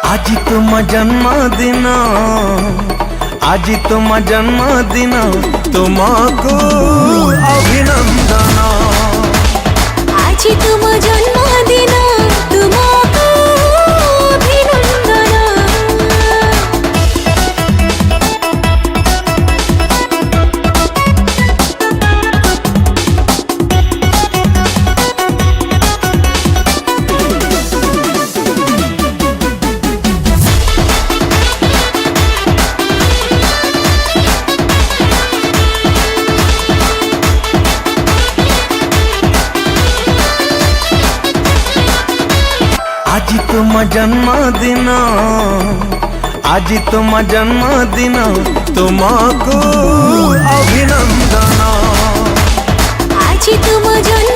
आज तुम जन्मदिन, आज तुम जन्मदिन, तुमको अभिनंदन। आज तुम जन्मदिन, तुमको अभिनंदन। आज तुम जन्मदिन, आज तुम जन्मदिन, तुमको अभिनंदन। आज तुम जन्म